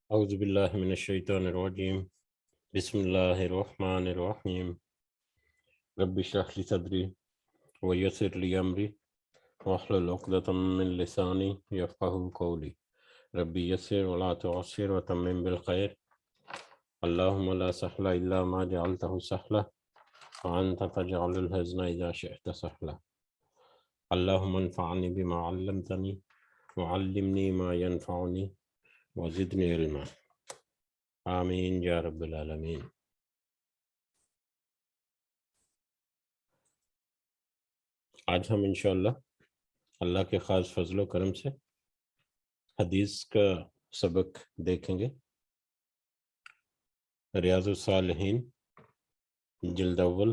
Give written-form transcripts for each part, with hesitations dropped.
اعوذ باللہ من الشیطان الرجیم بسم اللہ الرحمن الرحیم رب اشرح لی صدری ویسر لی امری واحلل عقدۃ من لسانی یفقہوا قولی رب یسر ولا تعسر وتمم بالخیر اللہم لا سہل الا ما جعلتہ سہلا وانت تجعل الحزن اذا شئت سہلا اللہم انفعنی بما علمتنی وعلمنی ما ینفعنی وزدنی علما آمین یا رب العالمین۔ آج ہم انشاءاللہ اللہ کے خاص فضل و کرم سے حدیث کا سبق دیکھیں گے۔ ریاض الصالحین جلد اول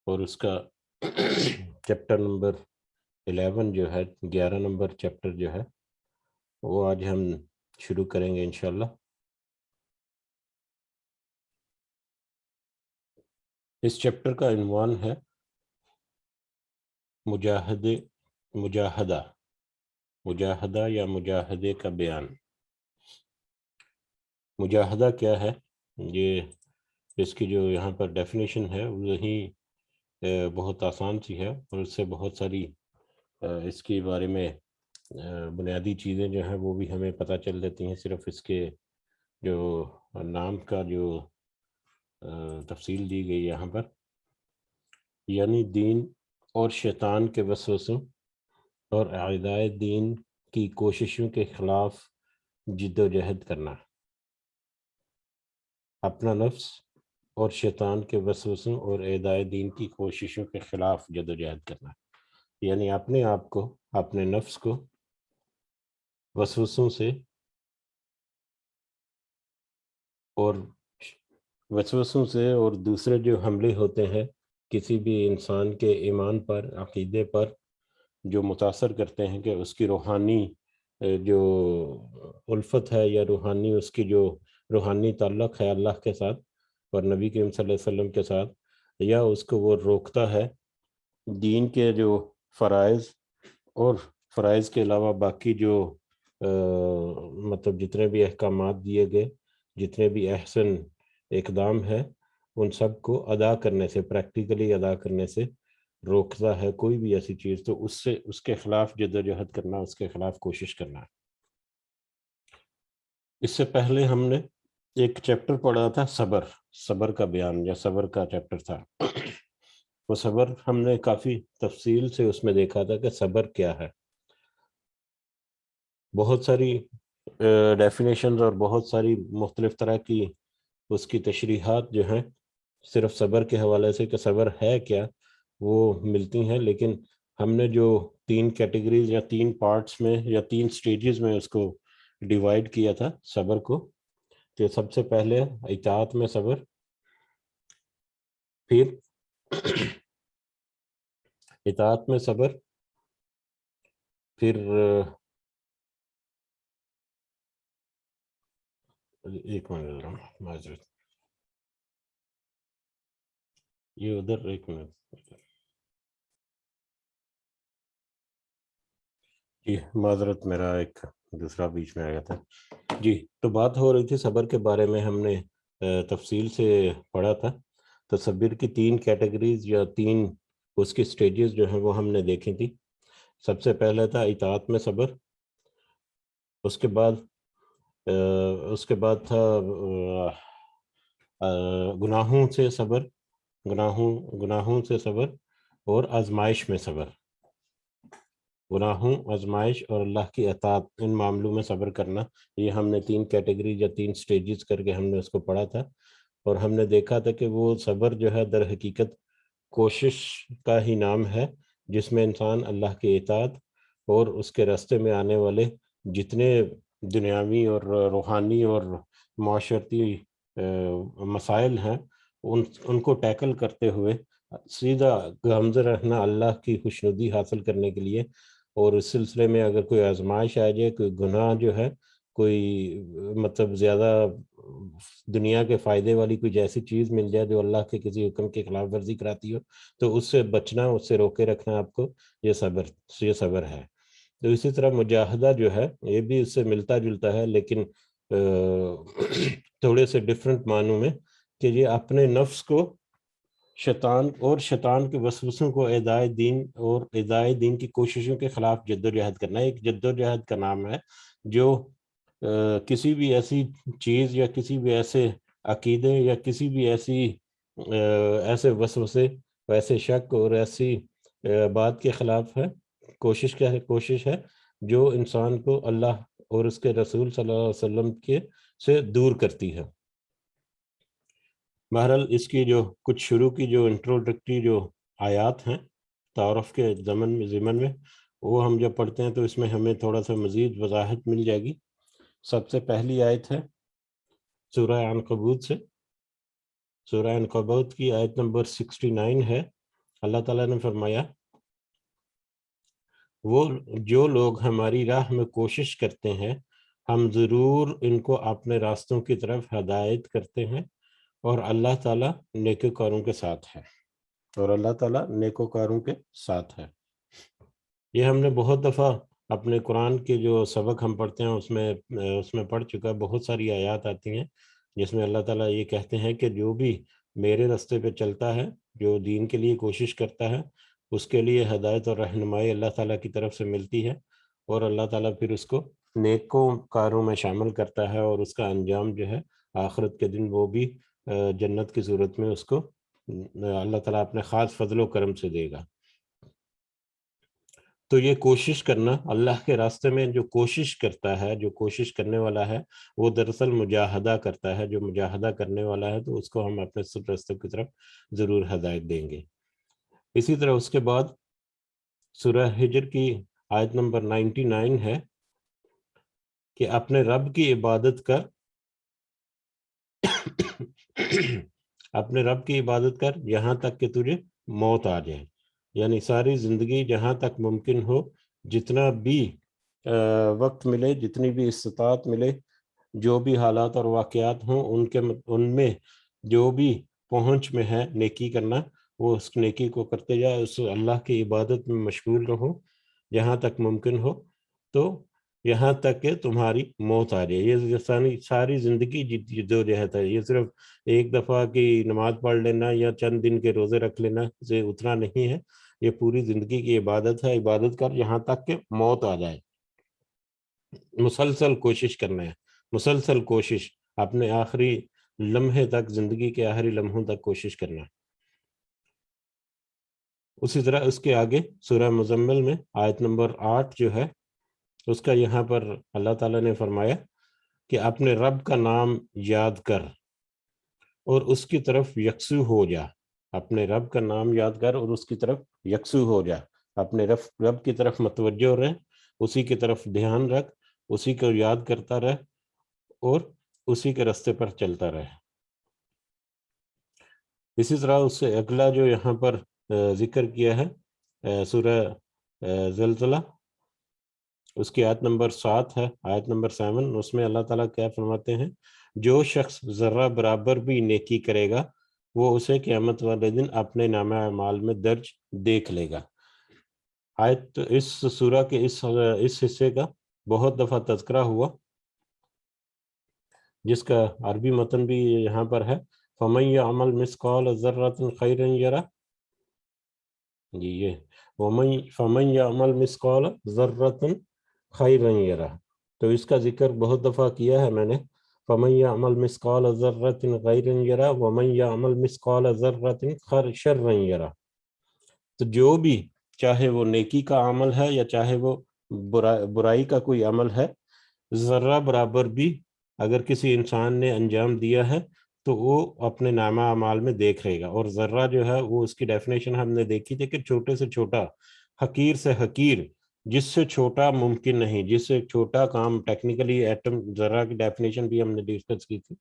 اور اس کا چیپٹر نمبر 11 جو ہے 11 نمبر چیپٹر جو ہے وہ آج ہم شروع کریں گے انشاءاللہ۔ اس چیپٹر کا عنوان ہے مجاہدہ یا مجاہدے کا بیان۔ مجاہدہ کیا ہے، یہ اس کی جو یہاں پر ڈیفینیشن ہے وہی بہت آسان سی ہے، اور اس سے بہت ساری اس کے بارے میں بنیادی چیزیں جو ہیں وہ بھی ہمیں پتہ چل جاتی ہیں، صرف اس کے جو نام کا جو تفصیل دی گئی یہاں پر، یعنی دین اور شیطان کے وسوسوں اور اعدائے دین کی کوششوں کے خلاف جد و جہد کرنا، اپنا نفس اور شیطان کے وسوسوں اور اعدائے دین کی کوششوں کے خلاف جد و جہد کرنا، یعنی اپنے آپ کو، اپنے نفس کو وسوسوں سے اور دوسرے جو حملے ہوتے ہیں کسی بھی انسان کے ایمان پر، عقیدے پر، جو متاثر کرتے ہیں کہ اس کی روحانی جو الفت ہے یا روحانی اس کی جو روحانی تعلق ہے اللہ کے ساتھ اور نبی کریم صلی اللہ علیہ وسلم کے ساتھ، یا اس کو وہ روکتا ہے دین کے جو فرائض اور فرائض کے علاوہ باقی جو مطلب جتنے بھی احکامات دیے گئے، جتنے بھی احسن اقدام ہے، ان سب کو ادا کرنے سے، پریکٹیکلی ادا کرنے سے روکتا ہے کوئی بھی ایسی چیز، تو اس کے خلاف جد و جہد کرنا، اس کے خلاف کوشش کرنا۔ اس سے پہلے ہم نے ایک چیپٹر پڑھا تھا صبر کا بیان، یا صبر کا چیپٹر تھا۔ وہ صبر ہم نے کافی تفصیل سے اس میں دیکھا تھا کہ صبر کیا ہے۔ بہت ساری ڈیفینیشنز اور بہت ساری مختلف طرح کی اس کی تشریحات جو ہیں صرف صبر کے حوالے سے کہ صبر ہے کیا وہ ملتی ہیں، لیکن ہم نے جو 3 کیٹیگریز یا 3 پارٹس میں یا 3 سٹیجز میں اس کو ڈیوائیڈ کیا تھا صبر کو، کہ سب سے پہلے اطاعت میں صبر، پھر اطاعت میں صبر، پھر ایک منٹ معذرت، یہ ادھر ایک منٹ جی معذرت، میرا ایک دوسرا بیچ میں آیا تھا جی۔ تو بات ہو رہی تھی صبر کے بارے میں، ہم نے تفصیل سے پڑھا تھا۔ تو صبر کی 3 کیٹیگریز یا 3 اس کی سٹیجز جو ہیں وہ ہم نے دیکھی تھی۔ سب سے پہلے تھا اطاعت میں صبر، اس کے بعد تھا گناہوں سے صبر، گناہوں سے صبر اور آزمائش میں صبر، گناہوں، آزمائش اور اللہ کی اطاعت، ان معاملوں میں صبر کرنا، یہ ہم نے 3 کیٹیگری یا 3 سٹیجز کر کے ہم نے اس کو پڑھا تھا۔ اور ہم نے دیکھا تھا کہ وہ صبر جو ہے در حقیقت کوشش کا ہی نام ہے، جس میں انسان اللہ کی اطاعت اور اس کے راستے میں آنے والے جتنے دنیاوی اور روحانی اور معاشرتی مسائل ہیں ان کو ٹیکل کرتے ہوئے سیدھا گامزن رہنا اللہ کی خوشنودی حاصل کرنے کے لیے۔ اور اس سلسلے میں اگر کوئی آزمائش آ جائے، کوئی گناہ جو ہے، کوئی مطلب زیادہ دنیا کے فائدے والی کوئی جیسی چیز مل جائے جو اللہ کے کسی حکم کی خلاف ورزی کراتی ہو، تو اس سے بچنا، اس سے روکے رکھنا آپ کو، یہ صبر ہے۔ تو اسی طرح مجاہدہ جو ہے یہ بھی اس سے ملتا جلتا ہے، لیکن تھوڑے سے ڈفرینٹ معنوں میں کہ یہ اپنے نفس کو شیطان کے وسوسوں کو ادائے دین کی کوششوں کے خلاف جد و جہد کرنا ہے. ایک جد و جہد کا نام ہے جو کسی بھی ایسی چیز یا کسی بھی ایسے عقیدے یا کسی بھی ایسے وسوسے ایسے شک اور ایسی بات کے خلاف ہے. کوشش ہے جو انسان کو اللہ اور اس کے رسول صلی اللہ علیہ وسلم سے دور کرتی ہے. بہرحال اس کی جو کچھ شروع کی جو انٹروڈکٹری جو آیات ہیں تعارف کے ضمن میں وہ ہم جب پڑھتے ہیں تو اس میں ہمیں تھوڑا سا مزید وضاحت مل جائے گی. سب سے پہلی آیت ہے سورہ عنکبوت سے. سورہ عنکبوت کی آیت نمبر 69 ہے. اللہ تعالیٰ نے فرمایا وہ جو لوگ ہماری راہ میں کوشش کرتے ہیں ہم ضرور ان کو اپنے راستوں کی طرف ہدایت کرتے ہیں اور اللہ تعالیٰ نیکوکاروں کے ساتھ ہے. اور اللہ تعالیٰ نیکوکاروں کے ساتھ ہے. یہ ہم نے بہت دفعہ اپنے قرآن کے جو سبق ہم پڑھتے ہیں اس میں پڑھ چکا. بہت ساری آیات آتی ہیں جس میں اللہ تعالیٰ یہ کہتے ہیں کہ جو بھی میرے راستے پہ چلتا ہے جو دین کے لیے کوشش کرتا ہے اس کے لیے ہدایت اور رہنمائی اللہ تعالیٰ کی طرف سے ملتی ہے اور اللہ تعالیٰ پھر اس کو نیکوکاروں میں شامل کرتا ہے اور اس کا انجام جو ہے آخرت کے دن وہ بھی جنت کی صورت میں اس کو اللہ تعالیٰ اپنے خاص فضل و کرم سے دے گا. تو یہ کوشش کرنا اللہ کے راستے میں جو کوشش کرتا ہے جو کوشش کرنے والا ہے وہ دراصل مجاہدہ کرتا ہے. جو مجاہدہ کرنے والا ہے تو اس کو ہم اپنے سب راستے کی طرف ضرور ہدایت دیں گے. اسی طرح اس کے بعد سورہ ہجر کی آیت نمبر 99 ہے کہ اپنے رب کی عبادت کر اپنے رب کی عبادت کر یہاں تک کہ تجھے موت آ جائے. یعنی ساری زندگی جہاں تک ممکن ہو جتنا بھی وقت ملے جتنی بھی استطاعت ملے جو بھی حالات اور واقعات ہوں ان میں جو بھی پہنچ میں ہے نیکی کرنا وہ اس نیکی کو کرتے جائے. اس اللہ کی عبادت میں مشغول رہو جہاں تک ممکن ہو تو یہاں تک کہ تمہاری موت آ جائے. یہ ساری زندگی جدوجہد ہے. یہ صرف ایک دفعہ کی نماز پڑھ لینا یا چند دن کے روزے رکھ لینا سے اتنا نہیں ہے. یہ پوری زندگی کی عبادت ہے. عبادت کر یہاں تک کہ موت آ جائے. مسلسل کوشش کرنا ہے. مسلسل کوشش اپنے آخری لمحے تک زندگی کے آخری لمحوں تک کوشش کرنا. اسی طرح اس کے آگے سورہ مزمل میں آیت نمبر 8 جو ہے اس کا یہاں پر اللہ تعالیٰ نے فرمایا کہ اپنے رب کا نام یاد کر اور اس کی طرف یکسو ہو جا. اپنے رب کا نام یاد کر اور اس کی طرف یکسو ہو جا. اپنے رب کی طرف متوجہ رہ اسی کی طرف دھیان رکھ اسی کو یاد کرتا رہ اور اسی کے راستے پر چلتا رہ. اسی طرح اس سے اگلا جو یہاں پر ذکر کیا ہے سورہ زلزلہ اس کی آیت نمبر 7 ہے. آیت نمبر 7 اس میں اللہ تعالیٰ کیا فرماتے ہیں جو شخص ذرہ برابر بھی نیکی کرے گا وہ اسے قیامت والے دن اپنے نامہ اعمال میں درج دیکھ لے گا. آیت اس سورہ کے اس حصے کا بہت دفعہ تذکرہ ہوا جس کا عربی متن بھی یہاں پر ہے. فَمَن يَعْمَلْ مِثْقَالَ ذَرَّةٍ خَيْرًا يَرَهُ. جی یہ فَمَن يَعْمَلْ مِثْقَالَ ذَرَّةٍ خَيْرًا يَرَهُ تو اس کا ذکر بہت دفعہ کیا ہے میں نے. فَمَن يَعْمَلْ مِثْقَالَ ذَرَّةٍ خَيْرًا يَرَهُ وَمَن يَعْمَلْ مِثْقَالَ ذَرَّةٍ شَرًّا يَرَهُ. تو جو بھی چاہے وہ نیکی کا عمل ہے یا چاہے وہ برائی کا کوئی عمل ہے ذرہ برابر بھی اگر کسی انسان نے انجام دیا ہے تو وہ اپنے نامہ اعمال میں دیکھ رہے گا. اور ذرہ جو ہے وہ اس کی ڈیفینیشن ہم نے دیکھی تھی کہ چھوٹے سے چھوٹا حقیر سے حقیر جس سے چھوٹا ممکن نہیں جس سے چھوٹا کام ٹیکنیکلی ایٹم ذرہ کی ڈیفینیشن بھی ہم نے ڈسکس کی تھی.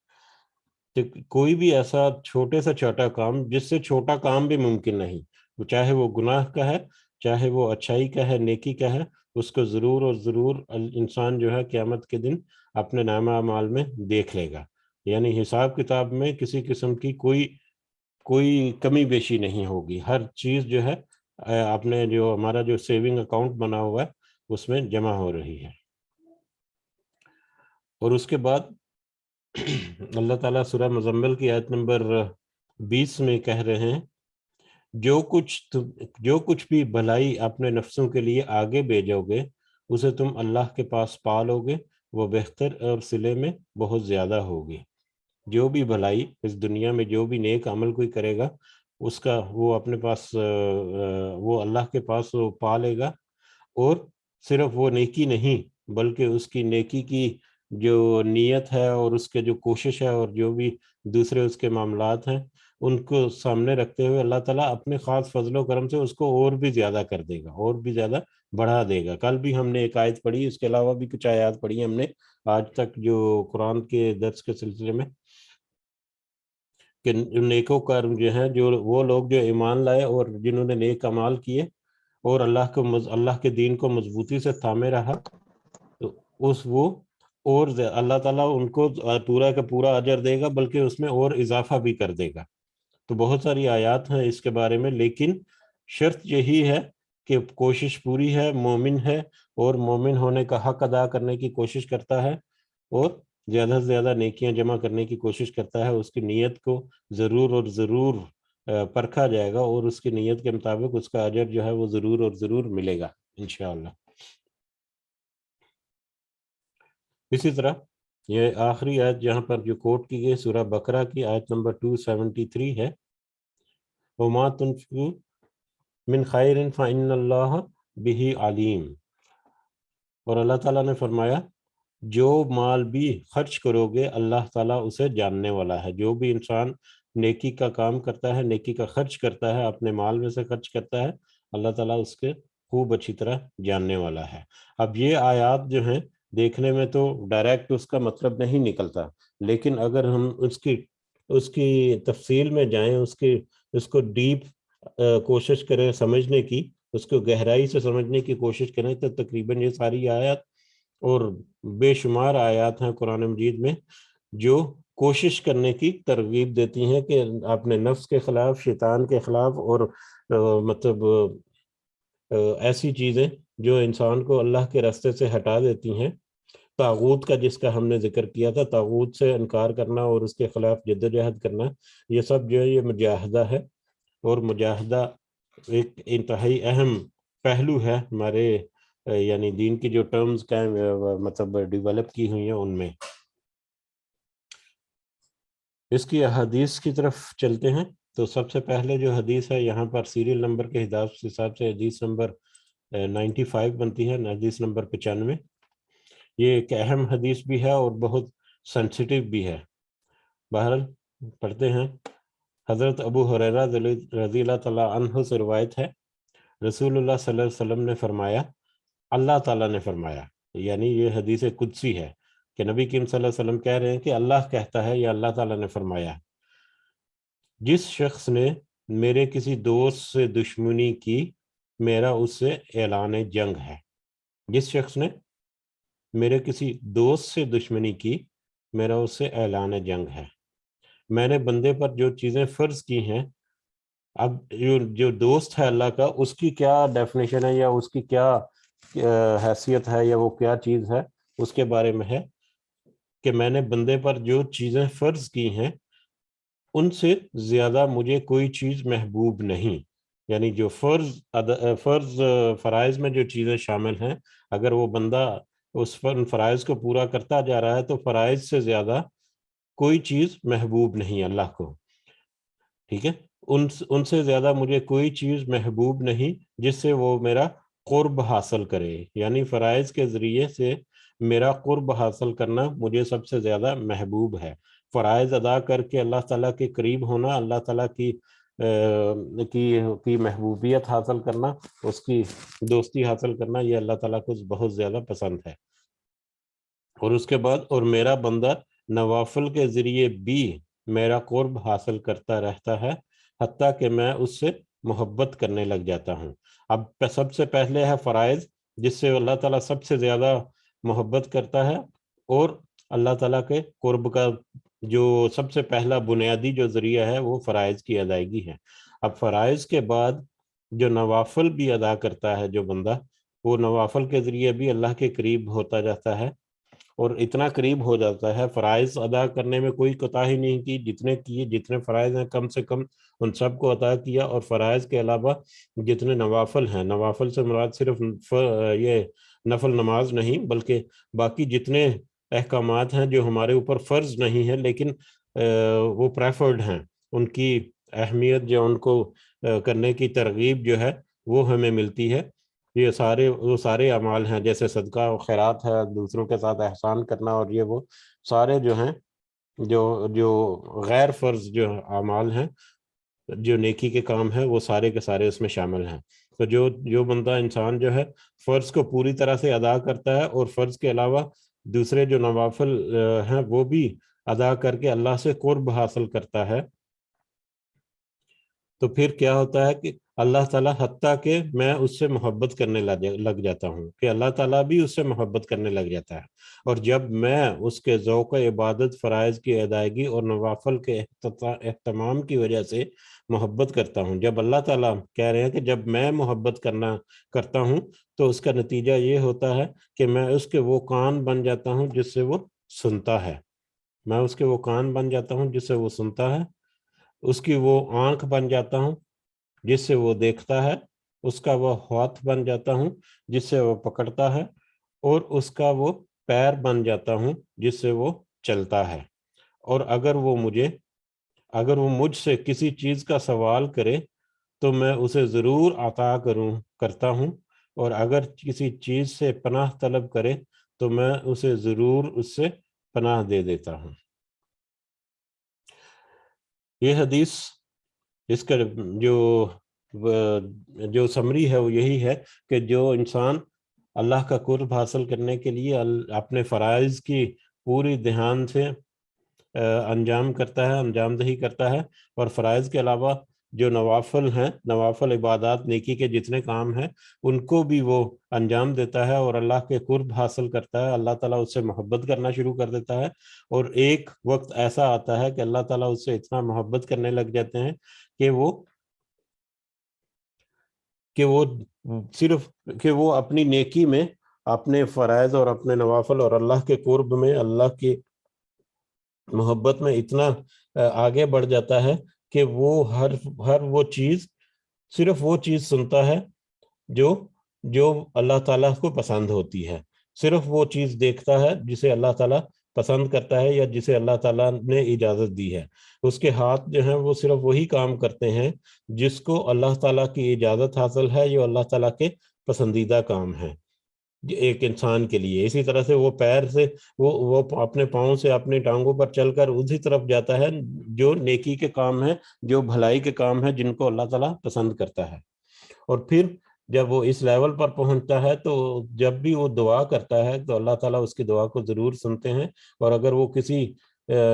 کوئی بھی ایسا چھوٹے سے چھوٹا کام جس سے چھوٹا کام بھی ممکن نہیں چاہے وہ گناہ کا ہے چاہے وہ اچھائی کا ہے نیکی کا ہے اس کو ضرور اور ضرور انسان جو ہے قیامت کے دن اپنے نامہ اعمال میں دیکھ لے گا. یعنی حساب کتاب میں کسی قسم کی کوئی کمی بیشی نہیں ہوگی. ہر چیز جو ہے اپنے جو ہمارا جو سیونگ اکاؤنٹ بنا ہوا ہے اس میں جمع ہو رہی ہے. اور اس کے بعد اللہ تعالیٰ سورہ مزمل کی آیت نمبر 20 میں کہہ رہے ہیں جو کچھ بھی بھلائی اپنے نفسوں کے لیے آگے بھیجو گے اسے تم اللہ کے پاس پالو گے، وہ بہتر اور صلے میں بہت زیادہ ہوگی۔ جو بھی بھلائی اس دنیا میں جو بھی نیک عمل کوئی کرے گا اس کا وہ اپنے پاس وہ اللہ کے پاس وہ پالے گا، اور صرف وہ نیکی نہیں بلکہ اس کی نیکی کی جو نیت ہے اور اس کے جو کوشش ہے اور جو بھی دوسرے اس کے معاملات ہیں ان کو سامنے رکھتے ہوئے اللہ تعالیٰ اپنے خاص فضل و کرم سے اس کو اور بھی زیادہ کر دے گا، اور بھی زیادہ بڑھا دے گا۔ کل بھی ہم نے ایک آیت پڑھی، اس کے علاوہ بھی کچھ آیات پڑھی ہم نے آج تک جو قرآن کے درس کے سلسلے میں، کہ نیکوں کا جو ہے جو وہ لوگ جو ایمان لائے اور جنہوں نے نیک اعمال کیے اور اللہ کے دین کو مضبوطی سے تھامے رہا، تو وہ اور اللہ تعالیٰ ان کو پورا کا پورا اجر دے گا، بلکہ اس میں اور اضافہ بھی کر دے گا۔ تو بہت ساری آیات ہیں اس کے بارے میں، لیکن شرط یہی ہے کہ کوشش پوری ہے، مومن ہے اور مومن ہونے کا حق ادا کرنے کی کوشش کرتا ہے اور زیادہ سے زیادہ نیکیاں جمع کرنے کی کوشش کرتا ہے۔ اس کی نیت کو ضرور اور ضرور پرکھا جائے گا اور اس کی نیت کے مطابق اس کا اجر جو ہے وہ ضرور اور ضرور ملے گا انشاءاللہ۔ اسی طرح یہ آخری آیت جہاں پر جو کوٹ کی گئی سورہ بقرہ کی آیت نمبر 273 ہے، وَمَا تُنْفِقُوا مِنْ خَيْرٍ فَإِنَّ اللَّهَ بِهِ عَلِيمٌ، اور اللہ تعالیٰ نے فرمایا جو مال بھی خرچ کرو گے اللہ تعالیٰ اسے جاننے والا ہے۔ جو بھی انسان نیکی کا کام کرتا ہے، نیکی کا خرچ کرتا ہے، اپنے مال میں سے خرچ کرتا ہے، اللہ تعالیٰ اس کے خوب اچھی طرح جاننے والا ہے۔ اب یہ آیات جو ہیں دیکھنے میں تو ڈائریکٹ اس کا مطلب نہیں نکلتا، لیکن اگر ہم اس کی تفصیل میں جائیں، اس کو ڈیپ کوشش کریں سمجھنے کی، اس کو گہرائی سے سمجھنے کی کوشش کریں، تو تقریباً یہ ساری آیات اور بے شمار آیات ہیں قرآن مجید میں جو کوشش کرنے کی ترغیب دیتی ہیں کہ اپنے نفس کے خلاف، شیطان کے خلاف، اور مطلب ایسی چیزیں جو انسان کو اللہ کے راستے سے ہٹا دیتی ہیں، طاغوت کا جس کا ہم نے ذکر کیا تھا، طاغوت سے انکار کرنا اور اس کے خلاف جدوجہد کرنا، یہ سب جو ہے یہ مجاہدہ ہے، اور مجاہدہ ایک انتہائی اہم پہلو ہے ہمارے یعنی دین کی جو ٹرمز کا مطلب ڈیولپ کی ہوئی ہیں ان میں۔ اس کی احادیث کی طرف چلتے ہیں، تو سب سے پہلے جو حدیث ہے یہاں پر سیریل نمبر کے حساب سے حدیث نمبر 95 بنتی ہے، حدیث نمبر 95۔ یہ ایک اہم حدیث بھی ہے اور بہت سینسیٹیو بھی ہے۔ بہرحال پڑھتے ہیں۔ حضرت ابو ہریرہ رضی اللہ تعالیٰ عنہ سے روایت ہے، رسول اللہ صلی اللہ علیہ وسلم نے فرمایا، اللہ تعالیٰ نے فرمایا، یعنی یہ حدیث قدسی ہے کہ نبی کریم صلی اللہ علیہ وسلم کہہ رہے ہیں کہ اللہ کہتا ہے یا اللہ تعالیٰ نے فرمایا، جس شخص نے میرے کسی دوست سے دشمنی کی میرا اس سے اعلان جنگ ہے۔ جس شخص نے میرے کسی دوست سے دشمنی کی میرا اس سے اعلان جنگ ہے۔ میں نے بندے پر جو چیزیں فرض کی ہیں، اب جو دوست ہے اللہ کا، اس کی کیا ڈیفینیشن ہے یا اس کی کیا حیثیت ہے یا وہ کیا چیز ہے، اس کے بارے میں ہے کہ میں نے بندے پر جو چیزیں فرض کی ہیں ان سے زیادہ مجھے کوئی چیز محبوب نہیں، یعنی جو فرائض میں جو چیزیں شامل ہیں، اگر وہ بندہ اس فرائض کو پورا کرتا جا رہا ہے تو فرائض سے زیادہ کوئی چیز محبوب نہیں اللہ کو، ٹھیک ہے۔ ان سے زیادہ مجھے کوئی چیز محبوب نہیں جس سے وہ میرا قرب حاصل کرے، یعنی فرائض کے ذریعے سے میرا قرب حاصل کرنا مجھے سب سے زیادہ محبوب ہے۔ فرائض ادا کر کے اللہ تعالیٰ کے قریب ہونا، اللہ تعالیٰ کی محبوبیت حاصل کرنا، اس کی دوستی حاصل کرنا، یہ اللہ تعالیٰ کو بہت زیادہ پسند ہے۔ اور اس کے بعد اور میرا بندہ نوافل کے ذریعے بھی میرا قرب حاصل کرتا رہتا ہے حتیٰ کہ میں اس سے محبت کرنے لگ جاتا ہوں۔ اب سب سے پہلے ہے فرائض جس سے اللہ تعالیٰ سب سے زیادہ محبت کرتا ہے، اور اللہ تعالیٰ کے قرب کا جو سب سے پہلا بنیادی جو ذریعہ ہے وہ فرائض کی ادائیگی ہے۔ اب فرائض کے بعد جو نوافل بھی ادا کرتا ہے جو بندہ، وہ نوافل کے ذریعے بھی اللہ کے قریب ہوتا جاتا ہے، اور اتنا قریب ہو جاتا ہے، فرائض ادا کرنے میں کوئی کوتاہی نہیں کی، جتنے کیے، جتنے فرائض ہیں کم سے کم ان سب کو ادا کیا، اور فرائض کے علاوہ جتنے نوافل ہیں، نوافل سے مراد صرف یہ نفل نماز نہیں، بلکہ باقی جتنے احکامات ہیں جو ہمارے اوپر فرض نہیں ہیں لیکن وہ پریفرڈ ہیں، ان کی اہمیت جو ان کو کرنے کی ترغیب جو ہے وہ ہمیں ملتی ہے۔ یہ وہ سارے اعمال ہیں، جیسے صدقہ و خیرات ہے، دوسروں کے ساتھ احسان کرنا، اور یہ وہ سارے جو ہیں جو غیر فرض جو اعمال ہیں، جو نیکی کے کام ہیں، وہ سارے کے سارے اس میں شامل ہیں۔ تو جو بندہ انسان جو ہے فرض کو پوری طرح سے ادا کرتا ہے، اور فرض کے علاوہ دوسرے جو نوافل ہیں وہ بھی ادا کر کے اللہ سے قرب حاصل کرتا ہے، تو پھر کیا ہوتا ہے کہ اللہ تعالیٰ حتیٰ کہ میں اس سے محبت کرنے لگ جاتا ہوں، کہ اللہ تعالیٰ بھی اس سے محبت کرنے لگ جاتا ہے۔ اور جب میں اس کے ذوق عبادت، فرائض کی ادائیگی اور نوافل کے اہتمام کی وجہ سے محبت کرتا ہوں، جب اللہ تعالیٰ کہہ رہے ہیں کہ جب میں محبت کرتا ہوں تو اس کا نتیجہ یہ ہوتا ہے کہ میں اس کے وہ کان بن جاتا ہوں جس سے وہ سنتا ہے، میں اس کے وہ کان بن جاتا ہوں جس سے وہ سنتا ہے، اس کی وہ آنکھ بن جاتا ہوں جس سے وہ دیکھتا ہے، اس کا وہ ہاتھ بن جاتا ہوں جس سے وہ پکڑتا ہے، اور اس کا وہ پیر بن جاتا ہوں جس سے وہ چلتا ہے۔ اور اگر وہ مجھ سے کسی چیز کا سوال کرے تو میں اسے ضرور عطا کرتا ہوں، اور اگر کسی چیز سے پناہ طلب کرے تو میں اسے ضرور اس سے پناہ دے دیتا ہوں۔ یہ حدیث، اس کا جو سمری ہے وہ یہی ہے کہ جو انسان اللہ کا قرب حاصل کرنے کے لیے اپنے فرائض کی پوری دھیان سے انجام دہی کرتا ہے، اور فرائض کے علاوہ جو نوافل ہیں، نوافل عبادات، نیکی کے جتنے کام ہیں، ان کو بھی وہ انجام دیتا ہے اور اللہ کے قرب حاصل کرتا ہے، اللہ تعالیٰ اس سے محبت کرنا شروع کر دیتا ہے، اور ایک وقت ایسا آتا ہے کہ اللہ تعالیٰ اس سے اتنا محبت کرنے لگ جاتے ہیں کہ وہ اپنی نیکی میں، اپنے فرائض اور اپنے نوافل اور اللہ کے قرب میں، اللہ کی محبت میں اتنا آگے بڑھ جاتا ہے کہ وہ ہر صرف وہ چیز سنتا ہے جو اللہ تعالیٰ کو پسند ہوتی ہے، صرف وہ چیز دیکھتا ہے جسے اللہ تعالیٰ پسند کرتا ہے یا جسے اللہ تعالیٰ نے اجازت دی ہے، اس کے ہاتھ جو ہیں وہ صرف وہی کام کرتے ہیں جس کو اللہ تعالیٰ کی اجازت حاصل ہے، جو اللہ تعالیٰ کے پسندیدہ کام ہیں ایک انسان کے لیے۔ اسی طرح سے وہ پیر سے وہ اپنے پاؤں سے اپنی ٹانگوں پر چل کر اسی طرف جاتا ہے جو نیکی کے کام ہیں، جو بھلائی کے کام ہیں، جن کو اللہ تعالیٰ پسند کرتا ہے۔ اور پھر جب وہ اس لیول پر پہنچتا ہے تو جب بھی وہ دعا کرتا ہے تو اللہ تعالیٰ اس کی دعا کو ضرور سنتے ہیں، اور اگر وہ کسی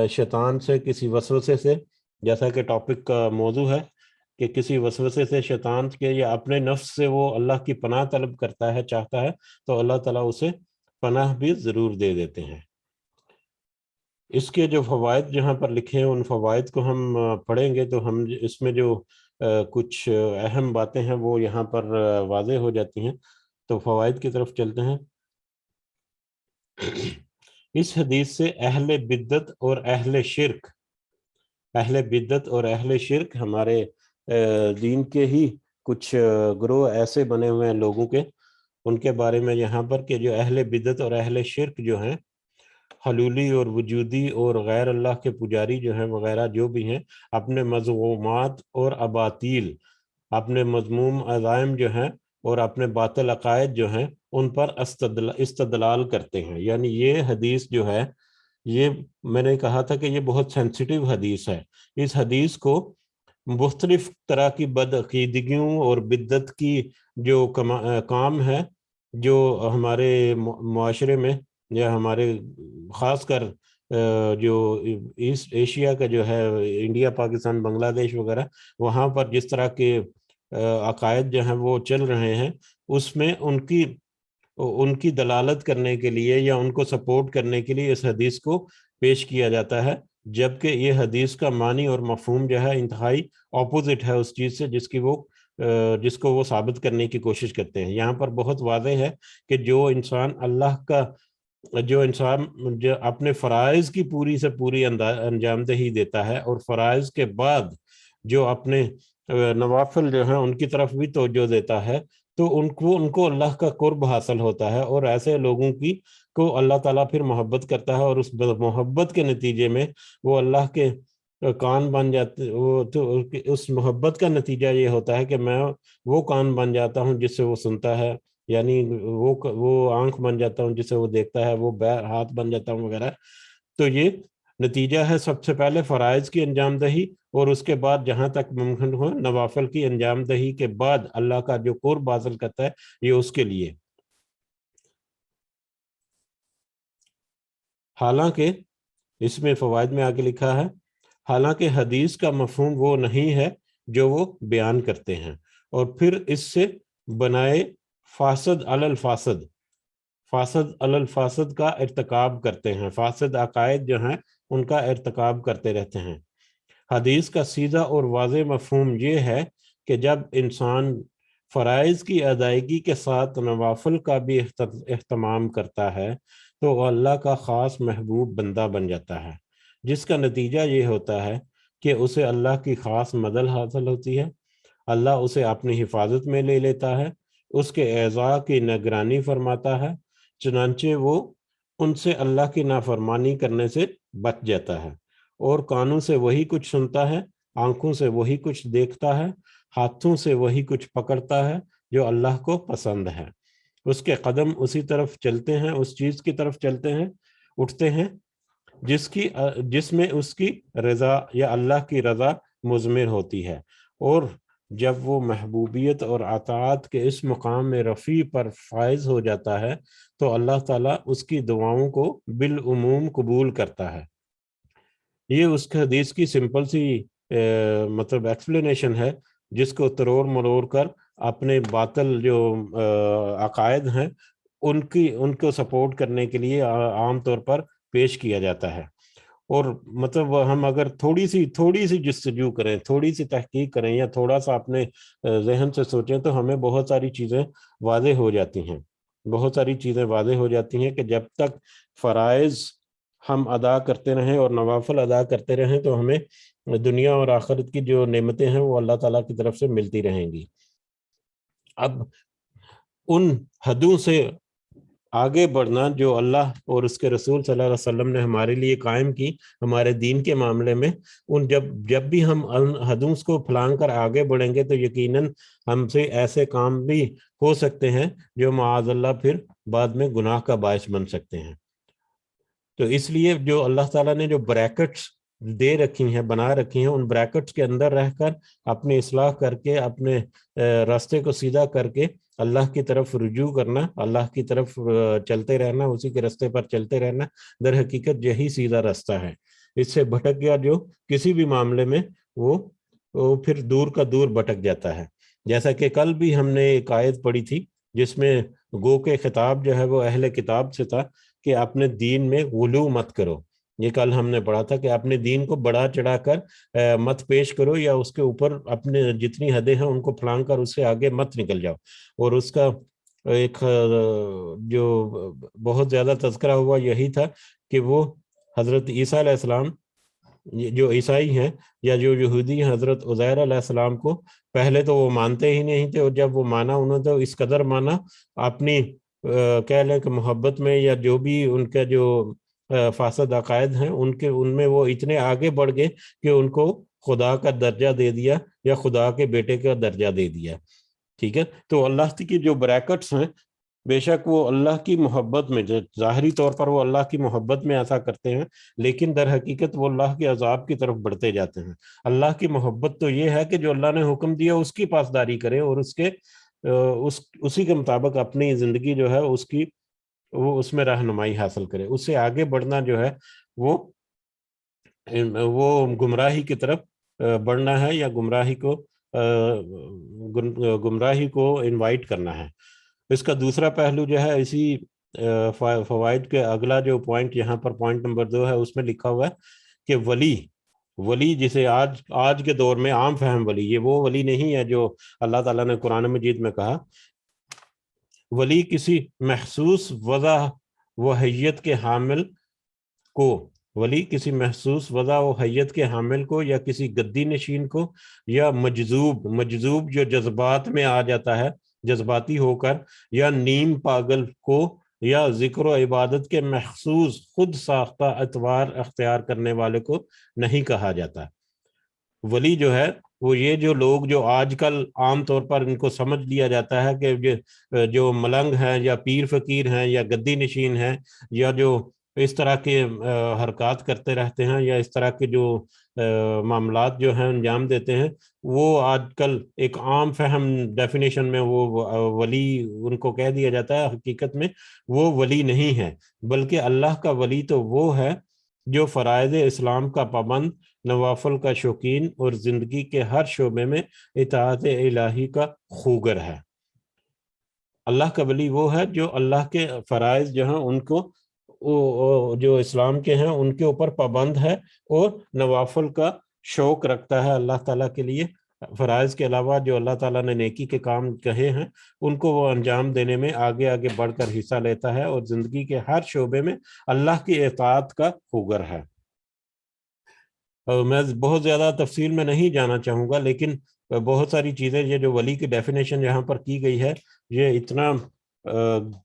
شیطان سے، کسی وسوسے سے، جیسا کہ ٹاپک کا موضوع ہے کہ کسی وسوسے سے، شیطان کے یا اپنے نفس سے وہ اللہ کی پناہ طلب کرتا ہے، چاہتا ہے، تو اللہ تعالیٰ اسے پناہ بھی ضرور دے دیتے ہیں۔ اس کے جو فوائد جہاں پر لکھے ہیں ان فوائد کو ہم پڑھیں گے تو ہم اس میں جو کچھ اہم باتیں ہیں وہ یہاں پر واضح ہو جاتی ہیں، تو فوائد کی طرف چلتے ہیں۔ اس حدیث سے اہل بدعت اور اہل شرک ہمارے دین کے ہی کچھ گروہ ایسے بنے ہوئے ہیں لوگوں کے، ان کے بارے میں یہاں پر کہ جو اہل بدعت اور اہل شرک جو ہیں، حلولی اور وجودی اور غیر اللہ کے پجاری جو ہیں وغیرہ جو بھی ہیں، اپنے مذمومات اور اباطیل، اپنے مذموم عزائم جو ہیں اور اپنے باطل عقائد جو ہیں ان پر استدلال کرتے ہیں۔ یعنی یہ حدیث جو ہے، یہ میں نے کہا تھا کہ یہ بہت سینسیٹیو حدیث ہے۔ اس حدیث کو مختلف طرح کی بدعقیدگیوں اور بدعت کی جو کام ہے جو ہمارے معاشرے میں یا ہمارے خاص کر جو ایسٹ ایشیا کا جو ہے، انڈیا، پاکستان، بنگلہ دیش وغیرہ، وہاں پر جس طرح کے عقائد جو ہیں وہ چل رہے ہیں، اس میں ان کی دلالت کرنے کے لیے یا ان کو سپورٹ کرنے کے لیے اس حدیث کو پیش کیا جاتا ہے، جبکہ یہ حدیث کا معنی اور مفہوم جو ہے انتہائی اپوزٹ ہے اس چیز سے جس کو وہ ثابت کرنے کی کوشش کرتے ہیں۔ یہاں پر بہت واضح ہے کہ جو انسان اللہ کا جو انسان جو اپنے فرائض کی پوری سے پوری انجام دہی دیتا ہے اور فرائض کے بعد جو اپنے نوافل جو ہیں ان کی طرف بھی توجہ دیتا ہے تو ان کو اللہ کا قرب حاصل ہوتا ہے، اور ایسے لوگوں کی کو اللہ تعالیٰ پھر محبت کرتا ہے، اور اس محبت کے نتیجے میں وہ اللہ کے کان بن جاتے، وہ تو اس محبت کا نتیجہ یہ ہوتا ہے کہ میں وہ کان بن جاتا ہوں جس سے وہ سنتا ہے، یعنی وہ آنکھ بن جاتا ہوں جس سے وہ دیکھتا ہے، وہ ہاتھ بن جاتا ہوں وغیرہ۔ تو یہ نتیجہ ہے سب سے پہلے فرائض کی انجام دہی، اور اس کے بعد جہاں تک ممکن ہو نوافل کی انجام دہی کے بعد اللہ کا جو قرب حاصل کرتا ہے یہ اس کے لیے۔ حالانکہ اس میں فوائد میں آگے لکھا ہے، حالانکہ حدیث کا مفہوم وہ نہیں ہے جو وہ بیان کرتے ہیں، اور پھر اس سے بنائے فاسد علی الفاسد، فاسد علی الفاسد کا ارتکاب کرتے ہیں، فاسد عقائد جو ہیں ان کا ارتکاب کرتے رہتے ہیں۔ حدیث کا سیدھا اور واضح مفہوم یہ ہے کہ جب انسان فرائض کی ادائیگی کے ساتھ نوافل کا بھی اہتمام کرتا ہے تو وہ اللہ کا خاص محبوب بندہ بن جاتا ہے، جس کا نتیجہ یہ ہوتا ہے کہ اسے اللہ کی خاص مدد حاصل ہوتی ہے، اللہ اسے اپنی حفاظت میں لے لیتا ہے، اس کے اعضاء کی نگرانی فرماتا ہے، چنانچہ وہ ان سے اللہ کی نافرمانی کرنے سے بچ جاتا ہے، اور کانوں سے وہی کچھ سنتا ہے، آنکھوں سے وہی کچھ دیکھتا ہے، ہاتھوں سے وہی کچھ پکڑتا ہے جو اللہ کو پسند ہے، اس کے قدم اسی طرف چلتے ہیں، اس چیز کی طرف چلتے ہیں، اٹھتے ہیں جس میں اس کی رضا یا اللہ کی رضا مضمر ہوتی ہے، اور جب وہ محبوبیت اور اطاعت کے اس مقام میں رفیع پر فائز ہو جاتا ہے تو اللہ تعالیٰ اس کی دعاؤں کو بالعموم قبول کرتا ہے۔ یہ اس کے حدیث کی سمپل سی مطلب ایکسپلینیشن ہے، جس کو ترور مرور کر اپنے باطل جو عقائد ہیں ان کو سپورٹ کرنے کے لیے عام طور پر پیش کیا جاتا ہے۔ اور مطلب ہم اگر تھوڑی سی جستجو کریں، تھوڑی سی تحقیق کریں، یا تھوڑا سا اپنے ذہن سے سوچیں تو ہمیں بہت ساری چیزیں واضح ہو جاتی ہیں، بہت ساری چیزیں واضح ہو جاتی ہیں کہ جب تک فرائض ہم ادا کرتے رہیں اور نوافل ادا کرتے رہیں تو ہمیں دنیا اور آخرت کی جو نعمتیں ہیں وہ اللہ تعالیٰ کی طرف سے ملتی رہیں گی۔ اب ان حدوں سے آگے بڑھنا جو اللہ اور اس کے رسول صلی اللہ علیہ وسلم نے ہمارے لیے قائم کی ہمارے دین کے معاملے میں، جب بھی ہم حدوں کو پھلانگ کر آگے بڑھیں گے تو یقیناً ہم سے ایسے کام بھی ہو سکتے ہیں جو معاذ اللہ پھر بعد میں گناہ کا باعث بن سکتے ہیں۔ تو اس لیے جو اللہ تعالیٰ نے جو بریکٹس دے رکھی ہیں، بنا رکھی ہیں، ان بریکٹس کے اندر رہ کر اپنی اصلاح کر کے اپنے راستے کو سیدھا کر کے اللہ کی طرف رجوع کرنا، اللہ کی طرف چلتے رہنا، اسی کے راستے پر چلتے رہنا، در حقیقت یہی سیدھا راستہ ہے۔ اس سے بھٹک گیا جو کسی بھی معاملے میں وہ پھر دور کا دور بھٹک جاتا ہے۔ جیسا کہ کل بھی ہم نے ایک آیت پڑھی تھی جس میں گو کے خطاب جو ہے وہ اہل کتاب سے تھا کہ اپنے دین میں غلو مت کرو۔ یہ کل ہم نے پڑھا تھا کہ اپنے دین کو بڑا چڑھا کر مت پیش کرو، یا اس کے اوپر اپنے جتنی حدیں ہیں ان کو پھلانگ کر اس سے آگے مت نکل جاؤ۔ اور اس کا ایک جو بہت زیادہ تذکرہ ہوا یہی تھا کہ وہ حضرت عیسیٰ علیہ السلام جو عیسائی ہیں یا جو یہودی ہیں حضرت عزیر علیہ السلام کو پہلے تو وہ مانتے ہی نہیں تھے، اور جب وہ مانا انہوں نے تو اس قدر مانا اپنی کہہ لیں کہ محبت میں، یا جو بھی ان کا جو فاسد عقائد ہیں ان میں وہ اتنے آگے بڑھ گئے کہ ان کو خدا کا درجہ دے دیا یا خدا کے بیٹے کا درجہ دے دیا۔ ٹھیک ہے، تو اللہ کی جو بریکٹس ہیں بے شک وہ اللہ کی محبت میں، ظاہری طور پر وہ اللہ کی محبت میں ایسا کرتے ہیں، لیکن در حقیقت وہ اللہ کے عذاب کی طرف بڑھتے جاتے ہیں۔ اللہ کی محبت تو یہ ہے کہ جو اللہ نے حکم دیا اس کی پاسداری کرے اور اسی کے مطابق اپنی زندگی جو ہے وہ اس میں رہنمائی حاصل کرے۔ اس سے آگے بڑھنا جو ہے وہ گمراہی کی طرف بڑھنا ہے، یا گمراہی کو انوائٹ کرنا ہے۔ اس کا دوسرا پہلو جو ہے اسی فوائد کے اگلا جو پوائنٹ یہاں پر پوائنٹ نمبر 2 ہے اس میں لکھا ہوا ہے کہ ولی جسے آج کے دور میں عام فہم ولی، یہ وہ ولی نہیں ہے جو اللہ تعالیٰ نے قرآن مجید میں کہا۔ ولی کسی محسوس وضع و حیت کے حامل کو، ولی کسی محسوس وضع و حیت کے حامل کو، یا کسی گدی نشین کو، یا مجذوب جو جذبات میں آ جاتا ہے جذباتی ہو کر، یا نیم پاگل کو، یا ذکر و عبادت کے مخصوص خود ساختہ اطوار اختیار کرنے والے کو نہیں کہا جاتا۔ ولی جو ہے وہ یہ جو لوگ جو آج کل عام طور پر ان کو سمجھ لیا جاتا ہے کہ جو ملنگ ہیں یا پیر فقیر ہیں یا گدی نشین ہیں یا جو اس طرح کے حرکات کرتے رہتے ہیں یا اس طرح کے جو معاملات جو ہیں انجام دیتے ہیں، وہ آج کل ایک عام فہم ڈیفینیشن میں وہ ولی ان کو کہہ دیا جاتا ہے۔ حقیقت میں وہ ولی نہیں ہے، بلکہ اللہ کا ولی تو وہ ہے جو فرائض اسلام کا پابند، نوافل کا شوقین اور زندگی کے ہر شعبے میں اطاعت الہی کا خوگر ہے۔ اللہ کا ولی وہ ہے جو اللہ کے فرائض جو ہیں ان کو جو اسلام کے ہیں ان کے اوپر پابند ہے اور نوافل کا شوق رکھتا ہے اللہ تعالیٰ کے لیے۔ فرائض کے علاوہ جو اللہ تعالیٰ نے نیکی کے کام کہے ہیں ان کو وہ انجام دینے میں آگے آگے بڑھ کر حصہ لیتا ہے اور زندگی کے ہر شعبے میں اللہ کی اطاعت کا خوگر ہے۔ میں بہت زیادہ تفصیل میں نہیں جانا چاہوں گا، لیکن بہت ساری چیزیں یہ جو ولی کی ڈیفینیشن یہاں پر کی گئی ہے، یہ اتنا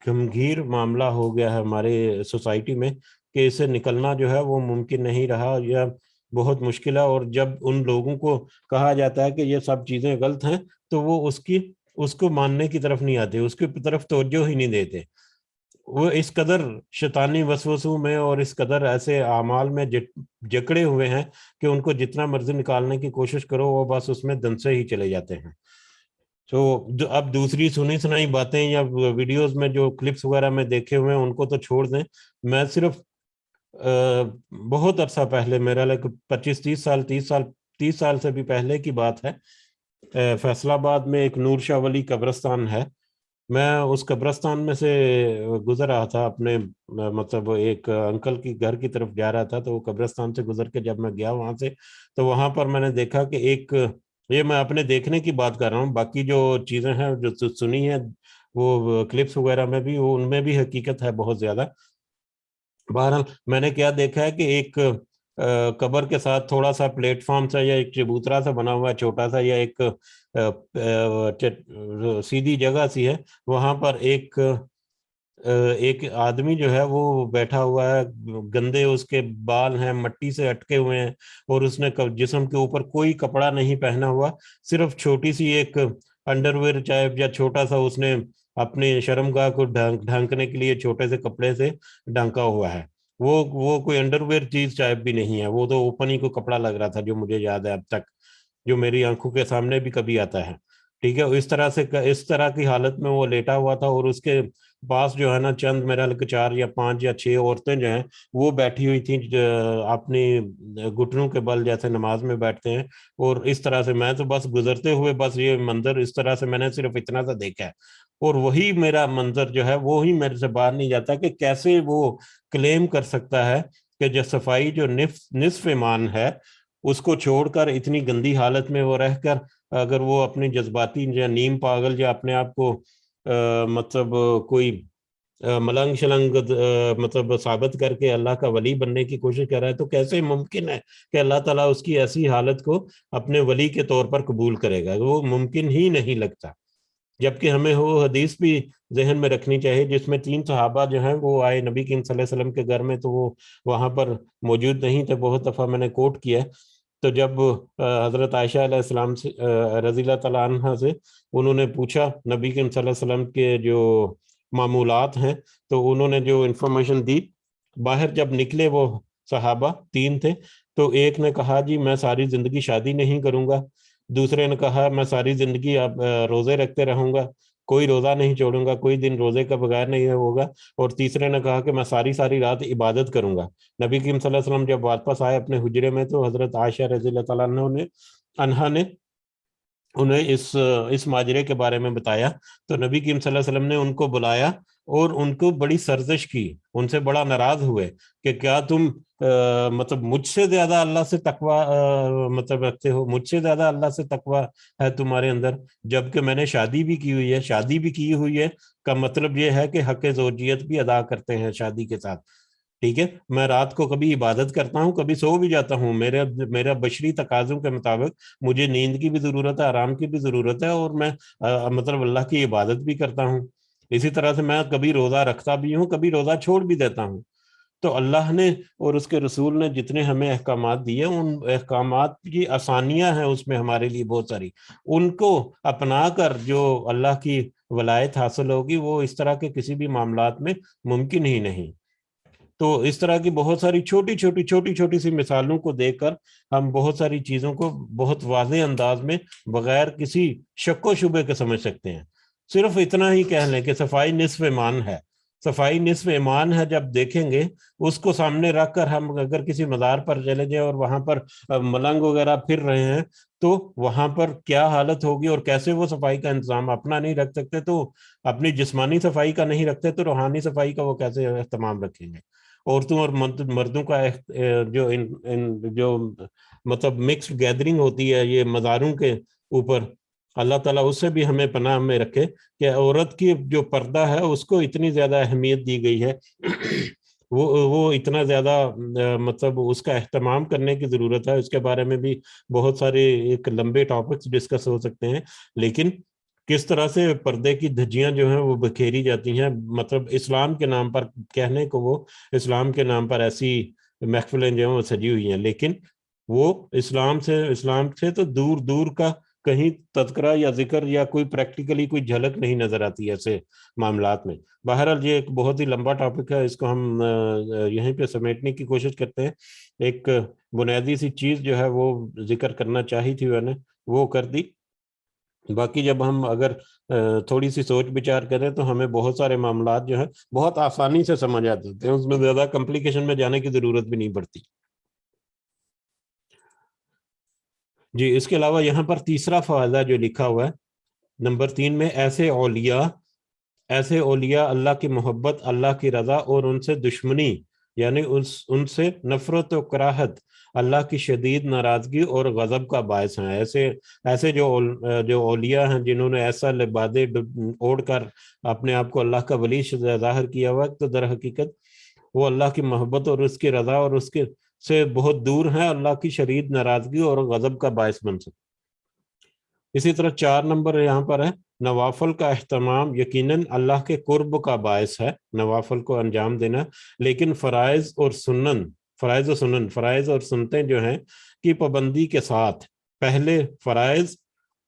گمگیر معاملہ ہو گیا ہے ہمارے سوسائٹی میں کہ اسے نکلنا جو ہے وہ ممکن نہیں رہا یا بہت مشکل ہے۔ اور جب ان لوگوں کو کہا جاتا ہے کہ یہ سب چیزیں غلط ہیں تو وہ اس کو ماننے کی طرف نہیں آتے، اس کی طرف توجہ ہی نہیں دیتے۔ وہ اس قدر شیطانی وسوسوں میں اور اس قدر ایسے اعمال میں جکڑے ہوئے ہیں کہ ان کو جتنا مرضی نکالنے کی کوشش کرو وہ بس اس میں دنسے ہی چلے جاتے ہیں۔ تو اب دوسری سنی سنائی باتیں یا ویڈیوز میں جو کلپس وغیرہ میں دیکھے ہوئے ہیں ان کو تو چھوڑ دیں۔ میں صرف بہت عرصہ پہلے، میرا 30 سال سے بھی پہلے کی بات ہے، فیصل آباد میں ایک نور شاہ ولی قبرستان ہے۔ میں اس قبرستان میں سے گزر رہا تھا، اپنے مطلب ایک انکل کی گھر کی طرف جا رہا تھا، تو وہ قبرستان سے گزر کے جب میں گیا وہاں سے تو وہاں پر میں نے دیکھا کہ یہ میں اپنے دیکھنے کی بات کر رہا ہوں، باقی جو چیزیں ہیں جو سنی ہیں وہ کلپس وغیرہ میں بھی ان میں بھی حقیقت ہے بہت زیادہ۔ بہرحال میں نے کیا دیکھا ہے کہ ایک قبر کے ساتھ تھوڑا سا پلیٹ فارم سا یا ایک چبوترا سا بنا ہوا ہے چھوٹا سا، یا ایک سیدھی جگہ سی ہے، وہاں پر ایک آدمی جو ہے وہ بیٹھا ہوا ہے، گندے اس کے بال ہیں، مٹی سے اٹکے ہوئے ہیں، اور اس نے جسم کے اوپر کوئی کپڑا نہیں پہنا ہوا، صرف چھوٹی سی ایک انڈر ویئر چاہے یا چھوٹا سا اس نے اپنے شرمگاہ کو ڈھانکنے کے لیے چھوٹے سے کپڑے سے ڈھانکا ہوا ہے۔ وہ کوئی انڈر ویئر چیز ٹائپ بھی نہیں ہے، وہ تو اوپن ہی کو کپڑا لگ رہا تھا، جو مجھے یاد ہے اب تک، جو میری آنکھوں کے سامنے بھی کبھی آتا ہے۔ ٹھیک ہے، اس طرح کی حالت میں وہ لیٹا ہوا تھا، اور اس کے پاس جو ہے نا چند میرا 4 یا 5 یا 6 عورتیں جو ہیں وہ بیٹھی ہوئی تھیں اپنی گھٹنوں کے بل جیسے نماز میں بیٹھتے ہیں، اور اس طرح سے میں تو بس گزرتے ہوئے بس یہ منظر اس طرح سے میں نے صرف اتنا سا دیکھا ہے، اور وہی میرا منظر جو ہے وہی میرے سے باہر نہیں جاتا کہ کیسے وہ کلیم کر سکتا ہے کہ جو صفائی جو نصف ایمان ہے اس کو چھوڑ کر اتنی گندی حالت میں وہ رہ کر اگر وہ اپنی جذباتی یا نیم پاگل یا اپنے آپ کو مطلب کوئی ملنگ شلنگ مطلب ثابت کر کے اللہ کا ولی بننے کی کوشش کر رہا ہے، تو کیسے ممکن ہے کہ اللہ تعالیٰ اس کی ایسی حالت کو اپنے ولی کے طور پر قبول کرے گا؟ وہ ممکن ہی نہیں لگتا۔ جبکہ ہمیں وہ حدیث بھی ذہن میں رکھنی چاہیے جس میں 3 صحابہ جو ہیں وہ آئے نبی کریم صلی اللہ علیہ وسلم کے گھر میں، تو وہ وہاں پر موجود نہیں تھے، بہت دفعہ میں نے کوٹ کیا ہے۔ تو جب حضرت عائشہ علیہ السلام سے رضی اللہ تعالیٰ عنہ سے انہوں نے پوچھا نبی کریم صلی اللہ علیہ وسلم کے جو معمولات ہیں، تو انہوں نے جو انفارمیشن دی، باہر جب نکلے وہ صحابہ 3 تھے، تو ایک نے کہا جی میں ساری زندگی شادی نہیں کروں گا، دوسرے نے کہا میں ساری زندگی اب روزے رکھتے رہوں گا، کوئی روزہ نہیں چھوڑوں گا، کوئی دن روزے کا بغیر نہیں ہوگا، اور تیسرے نے کہا کہ میں ساری رات عبادت کروں گا۔ نبی کریم صلی اللہ علیہ وسلم جب واپس آئے اپنے حجرے میں تو حضرت عائشہ رضی اللہ تعالیٰ عنہا نے انہیں اس ماجرے کے بارے میں بتایا، تو نبی کریم صلی اللہ علیہ وسلم نے ان کو بلایا اور ان کو بڑی سرزش کی، ان سے بڑا ناراض ہوئے کہ کیا تم مطلب مجھ سے زیادہ اللہ سے تقوی مطلب رکھتے ہو، مجھ سے زیادہ اللہ سے تقوی ہے تمہارے اندر، جبکہ میں نے شادی بھی کی ہوئی ہے، شادی بھی کی ہوئی ہے کا مطلب یہ ہے کہ حق زوجیت بھی ادا کرتے ہیں شادی کے ساتھ، ٹھیک ہے۔ میں رات کو کبھی عبادت کرتا ہوں، کبھی سو بھی جاتا ہوں، میرا بشری تقاضوں کے مطابق مجھے نیند کی بھی ضرورت ہے، آرام کی بھی ضرورت ہے، اور میں مطلب اللہ کی عبادت بھی کرتا ہوں۔ اسی طرح سے میں کبھی روزہ رکھتا بھی ہوں، کبھی روزہ چھوڑ بھی دیتا ہوں۔ تو اللہ نے اور اس کے رسول نے جتنے ہمیں احکامات دیے، ان احکامات کی آسانیاں ہیں اس میں ہمارے لیے بہت ساری، ان کو اپنا کر جو اللہ کی ولایت حاصل ہوگی وہ اس طرح کے کسی بھی معاملات میں ممکن ہی نہیں۔ تو اس طرح کی بہت ساری چھوٹی چھوٹی سی مثالوں کو دیکھ کر ہم بہت ساری چیزوں کو بہت واضح انداز میں بغیر کسی شک و شبے کے سمجھ سکتے ہیں۔ صرف اتنا ہی کہہ لیں کہ صفائی نصف ایمان ہے، صفائی نصف ایمان ہے، جب دیکھیں گے اس کو سامنے رکھ کر ہم اگر کسی مزار پر چلے جائیں اور وہاں پر ملنگ وغیرہ پھر رہے ہیں تو وہاں پر کیا حالت ہوگی، اور کیسے وہ صفائی کا انتظام اپنا نہیں رکھ سکتے تو اپنی جسمانی صفائی کا نہیں رکھتے تو روحانی صفائی کا وہ کیسے اہتمام رکھیں گے۔ عورتوں اور مردوں کا جو مطلب مکسڈ گیدرنگ ہوتی ہے یہ مزاروں کے اوپر، اللہ تعالیٰ اس سے بھی ہمیں پناہ میں رکھے کہ عورت کی جو پردہ ہے اس کو اتنی زیادہ اہمیت دی گئی ہے، وہ اتنا زیادہ مطلب اس کا اہتمام کرنے کی ضرورت ہے۔ اس کے بارے میں بھی بہت سارے ایک لمبے ٹاپکس ڈسکس ہو سکتے ہیں، لیکن کس طرح سے پردے کی دھجیاں جو ہیں وہ بکھیری جاتی ہیں، مطلب اسلام کے نام پر کہنے کو وہ اسلام کے نام پر ایسی محفلیں جو ہیں وہ سجی ہوئی ہیں، لیکن وہ اسلام سے تو دور دور کا کہیں تذکرہ یا ذکر یا کوئی پریکٹیکلی کوئی جھلک نہیں نظر آتی ایسے معاملات میں۔ بہرحال یہ ایک بہت ہی لمبا ٹاپک ہے، اس کو ہم یہیں پہ سمیٹنے کی کوشش کرتے ہیں۔ ایک بنیادی سی چیز جو ہے وہ ذکر کرنا چاہی تھی میں نے، وہ کر دی۔ باقی جب ہم اگر تھوڑی سی سوچ بچار کریں تو ہمیں بہت سارے معاملات جو ہیں بہت آسانی سے سمجھ آتے ہیں، اس میں زیادہ کمپلیکیشن میں جانے کی ضرورت بھی نہیں پڑتی۔ جی، اس کے علاوہ یہاں پر تیسرا فائدہ جو لکھا ہوا ہے نمبر 3 میں، ایسے اولیاء اللہ کی محبت، اللہ کی رضا اور ان سے دشمنی یعنی ان سے نفرت و کراہت اللہ کی شدید ناراضگی اور غضب کا باعث ہیں۔ ایسے جو اولیاء ہیں جنہوں نے ایسا لبادے اوڑھ کر اپنے آپ کو اللہ کا ولی ظاہر کیا ہوا، تو در حقیقت وہ اللہ کی محبت اور اس کی رضا اور اس کے سے بہت دور ہیں، اللہ کی شدید ناراضگی اور غضب کا باعث بن سکتے۔ اسی طرح 4 نمبر یہاں پر ہے، نوافل کا اہتمام یقیناً اللہ کے قرب کا باعث ہے، نوافل کو انجام دینا، لیکن فرائض اور سنتیں جو ہیں کی پابندی کے ساتھ، پہلے فرائض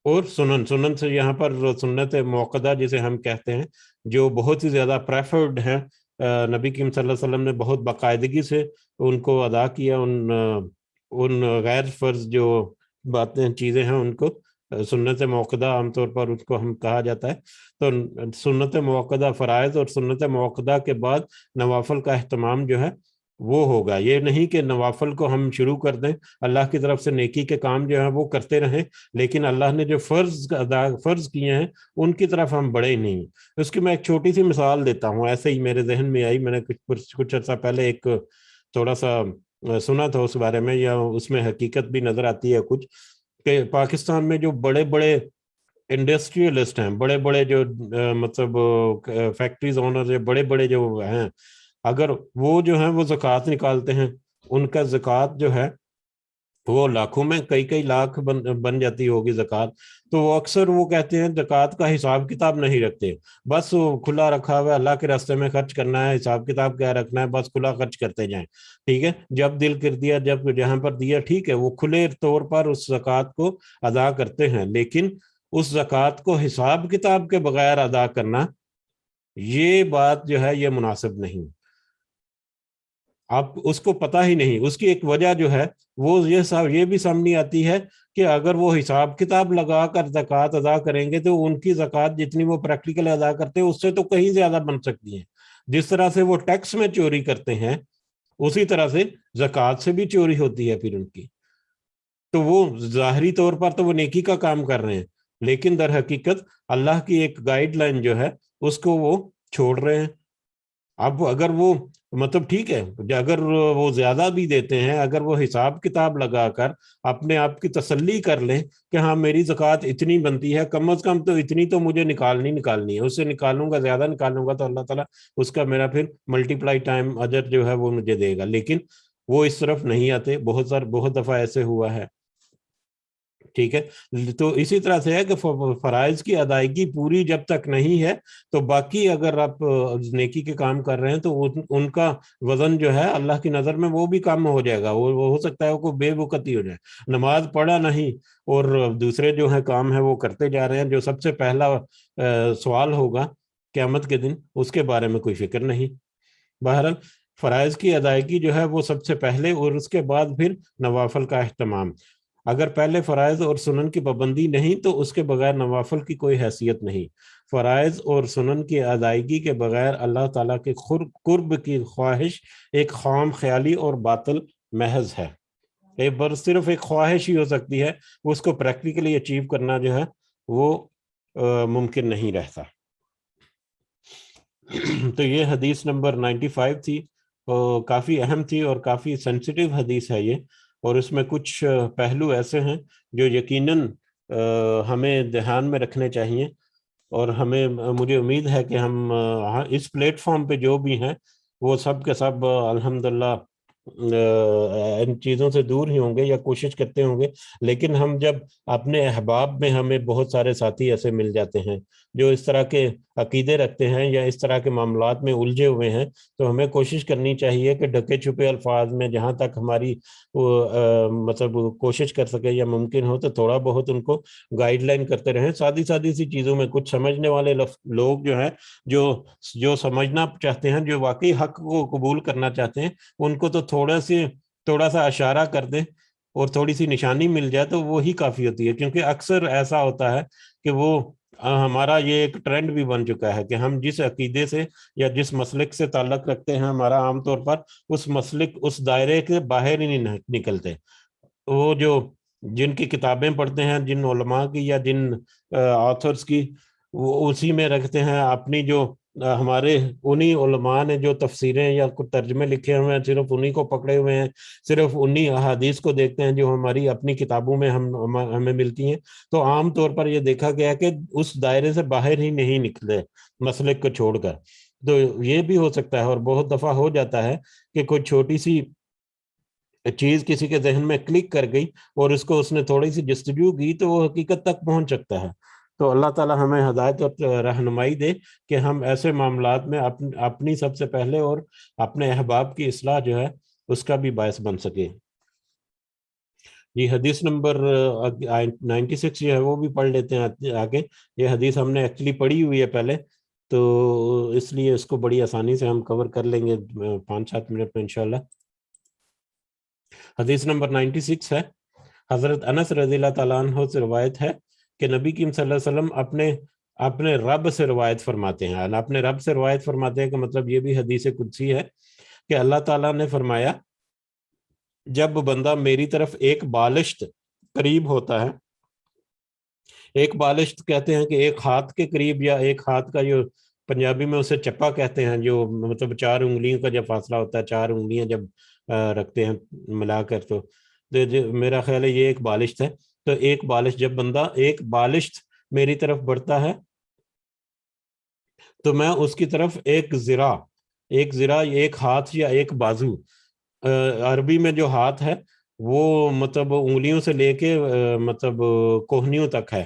اور سنن سے یہاں پر سنت موقدہ جسے ہم کہتے ہیں جو بہت ہی زیادہ پریفرڈ ہیں، نبی کریم صلی اللہ علیہ وسلم نے بہت باقاعدگی سے ان کو ادا کیا، ان غیر فرض جو باتیں چیزیں ہیں ان کو سنت موقدہ عام طور پر اس کو ہم کہا جاتا ہے۔ تو سنت موقدہ فرائض اور سنت موقدہ کے بعد نوافل کا اہتمام جو ہے وہ ہوگا۔ یہ نہیں کہ نوافل کو ہم شروع کر دیں، اللہ کی طرف سے نیکی کے کام جو ہیں وہ کرتے رہیں، لیکن اللہ نے جو فرض کیے ہیں ان کی طرف ہم بڑھے ہی نہیں۔ اس کی میں ایک چھوٹی سی مثال دیتا ہوں، ایسے ہی میرے ذہن میں آئی، میں نے کچھ عرصہ پہلے ایک تھوڑا سا سنا تھا اس بارے میں، یا اس میں حقیقت بھی نظر آتی ہے کچھ، کہ پاکستان میں جو بڑے بڑے انڈسٹریلسٹ ہیں، بڑے بڑے جو مطلب فیکٹریز اونر، بڑے بڑے جو ہیں، اگر وہ جو ہیں وہ زکوٰۃ نکالتے ہیں، ان کا زکوٰۃ جو ہے وہ لاکھوں میں کئی لاکھ بن جاتی ہوگی زکوٰۃ، تو وہ اکثر وہ کہتے ہیں زکوٰۃ کا حساب کتاب نہیں رکھتے، بس وہ کھلا رکھا ہوا ہے، اللہ کے راستے میں خرچ کرنا ہے، حساب کتاب کیا رکھنا ہے، بس کھلا خرچ کرتے جائیں، ٹھیک ہے، جب دل کر دیا، جب جہاں پر دیا، ٹھیک ہے، وہ کھلے طور پر اس زکوٰۃ کو ادا کرتے ہیں، لیکن اس زکوٰۃ کو حساب کتاب کے بغیر ادا کرنا، یہ بات جو ہے یہ مناسب نہیں۔ آپ اس کو پتہ ہی نہیں، اس کی ایک وجہ جو ہے وہ یہ بھی سامنے آتی ہے کہ اگر وہ حساب کتاب لگا کر زکوٰۃ ادا کریں گے تو ان کی زکوٰۃ جتنی وہ پریکٹیکل ادا کرتے ہیں اس سے تو کہیں زیادہ بن سکتی ہیں۔ جس طرح سے وہ ٹیکس میں چوری کرتے ہیں اسی طرح سے زکوٰۃ سے بھی چوری ہوتی ہے پھر ان کی، تو وہ ظاہری طور پر تو وہ نیکی کا کام کر رہے ہیں، لیکن در حقیقت اللہ کی ایک گائیڈ لائن جو ہے اس کو وہ چھوڑ رہے ہیں۔ اب اگر وہ مطلب ٹھیک ہے، اگر وہ زیادہ بھی دیتے ہیں، اگر وہ حساب کتاب لگا کر اپنے آپ کی تسلی کر لیں کہ ہاں میری زکوٰۃ اتنی بنتی ہے، کم از کم تو اتنی تو مجھے نکالنی ہے، اس سے نکالوں گا، زیادہ نکالوں گا تو اللہ تعالیٰ اس کا میرا پھر ملٹی پلائی ٹائم اجر جو ہے وہ مجھے دے گا. لیکن وہ اس طرف نہیں آتے. بہت دفعہ ایسے ہوا ہے. ٹھیک ہے، تو اسی طرح سے ہے کہ فرائض کی ادائیگی پوری جب تک نہیں ہے تو باقی اگر آپ نیکی کے کام کر رہے ہیں تو ان کا وزن جو ہے اللہ کی نظر میں وہ بھی کم ہو جائے گا. وہ ہو سکتا ہے وہ بے وقتی ہو جائے، نماز پڑھا نہیں اور دوسرے جو ہے کام ہے وہ کرتے جا رہے ہیں. جو سب سے پہلا سوال ہوگا قیامت کے دن اس کے بارے میں کوئی فکر نہیں. بہرحال فرائض کی ادائیگی جو ہے وہ سب سے پہلے، اور اس کے بعد پھر نوافل کا اہتمام. اگر پہلے فرائض اور سنن کی پابندی نہیں تو اس کے بغیر نوافل کی کوئی حیثیت نہیں. فرائض اور سنن کی ادائیگی کے بغیر اللہ تعالیٰ کے قرب کی خواہش ایک خام خیالی اور باطل محض ہے. صرف ایک خواہش ہی ہو سکتی ہے، اس کو پریکٹیکلی اچیو کرنا جو ہے وہ ممکن نہیں رہتا. تو یہ حدیث نمبر 95 تھی، کافی اہم تھی اور کافی سینسیٹیو حدیث ہے یہ، اور اس میں کچھ پہلو ایسے ہیں جو یقیناً ہمیں دھیان میں رکھنے چاہیے. اور مجھے امید ہے کہ ہم اس پلیٹ فارم پہ جو بھی ہیں وہ سب کے سب الحمدللہ ان چیزوں سے دور ہی ہوں گے یا کوشش کرتے ہوں گے. لیکن ہم جب اپنے احباب میں ہمیں بہت سارے ساتھی ایسے مل جاتے ہیں جو اس طرح کے عقیدے رکھتے ہیں یا اس طرح کے معاملات میں الجھے ہوئے ہیں، تو ہمیں کوشش کرنی چاہیے کہ ڈھکے چھپے الفاظ میں جہاں تک ہماری مطلب کوشش کر سکے یا ممکن ہو تو تھوڑا بہت ان کو گائیڈ لائن کرتے رہیں. سادی سی چیزوں میں کچھ سمجھنے والے لوگ جو ہیں جو سمجھنا چاہتے ہیں، جو واقعی حق کو قبول کرنا چاہتے ہیں، ان کو تو تھوڑا سا اشارہ کر دیں اور تھوڑی سی نشانی مل جائے تو وہی کافی ہوتی ہے. کیونکہ اکثر ایسا ہوتا ہے کہ وہ ہمارا یہ ایک ٹرینڈ بھی بن چکا ہے کہ ہم جس عقیدے سے یا جس مسلک سے تعلق رکھتے ہیں، ہمارا عام طور پر اس مسلک، اس دائرے کے باہر ہی نہیں نکلتے. وہ جن کی کتابیں پڑھتے ہیں، جن علماء کی یا جن آتھرز کی، وہ اسی میں رکھتے ہیں اپنی. جو ہمارے انہی علماء نے جو تفسیریں یا ترجمے لکھے ہوئے ہیں، صرف انہی کو پکڑے ہوئے ہیں، صرف انہی احادیث کو دیکھتے ہیں جو ہماری اپنی کتابوں میں ہمیں ملتی ہیں. تو عام طور پر یہ دیکھا گیا کہ اس دائرے سے باہر ہی نہیں نکلتے مسلک کو چھوڑ کر. تو یہ بھی ہو سکتا ہے اور بہت دفعہ ہو جاتا ہے کہ کوئی چھوٹی سی چیز کسی کے ذہن میں کلک کر گئی اور اس نے تھوڑی سی جستجو کی تو وہ حقیقت تک پہنچ سکتا ہے. تو اللہ تعالی ہمیں ہدایت اور رہنمائی دے کہ ہم ایسے معاملات میں اپنی سب سے پہلے اور اپنے احباب کی اصلاح جو ہے اس کا بھی باعث بن سکے. یہ حدیث نمبر 96 جو ہے وہ بھی پڑھ لیتے ہیں آگے. یہ حدیث ہم نے ایکچولی پڑھی ہوئی ہے پہلے، تو اس لیے اس کو بڑی آسانی سے ہم کور کر لیں گے 5-7 منٹ میں انشاءاللہ. حدیث نمبر 96 ہے. حضرت انس رضی اللہ تعالیٰ عنہ سے روایت ہے کہ نبی کریم صلی اللہ علیہ وسلم اپنے رب سے روایت فرماتے ہیں. اپنے رب سے روایت فرماتے ہیں کہ مطلب یہ بھی حدیث قدسی ہے کہ اللہ تعالیٰ نے فرمایا، جب بندہ میری طرف ایک بالشت قریب ہوتا ہے، ایک بالشت کہتے ہیں کہ ایک ہاتھ کے قریب، یا ایک ہاتھ کا جو پنجابی میں اسے چپا کہتے ہیں، جو مطلب 4 انگلیوں کا جب فاصلہ ہوتا ہے، 4 انگلیاں جب رکھتے ہیں ملا کر، تو میرا خیال ہے یہ ایک بالشت ہے. تو ایک بالشت، جب بندہ ایک بالشت میری طرف بڑھتا ہے تو میں اس کی طرف ایک ذراع، ایک ہاتھ یا ایک بازو، عربی میں جو ہاتھ ہے وہ مطلب انگلیوں سے لے کے مطلب کوہنیوں تک ہے.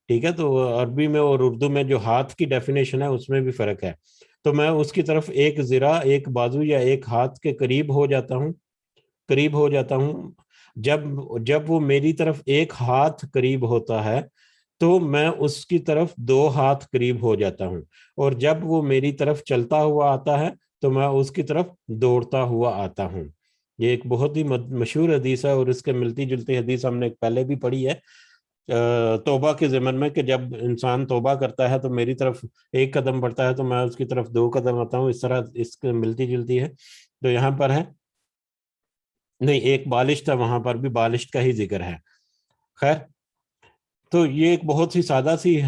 ٹھیک ہے، تو عربی میں اور اردو میں جو ہاتھ کی ڈیفینیشن ہے اس میں بھی فرق ہے. تو میں اس کی طرف ایک ذراع، ایک بازو یا ایک ہاتھ کے قریب ہو جاتا ہوں. جب وہ میری طرف ایک ہاتھ قریب ہوتا ہے تو میں اس کی طرف 2 ہاتھ قریب ہو جاتا ہوں، اور جب وہ میری طرف چلتا ہوا آتا ہے تو میں اس کی طرف دوڑتا ہوا آتا ہوں. یہ ایک بہت ہی مشہور حدیث ہے، اور اس کے ملتی جلتی حدیث ہم نے پہلے بھی پڑھی ہے توبہ کے ضمن میں، کہ جب انسان توبہ کرتا ہے تو میری طرف ایک قدم بڑھتا ہے تو میں اس کی طرف 2 قدم آتا ہوں. اس طرح اس کے ملتی جلتی ہے. تو یہاں پر ہے نہیں، ایک بالشت ہے، وہاں پر بھی بالشت کا ہی ذکر ہے. خیر، تو یہ ایک بہت ہی سادہ سی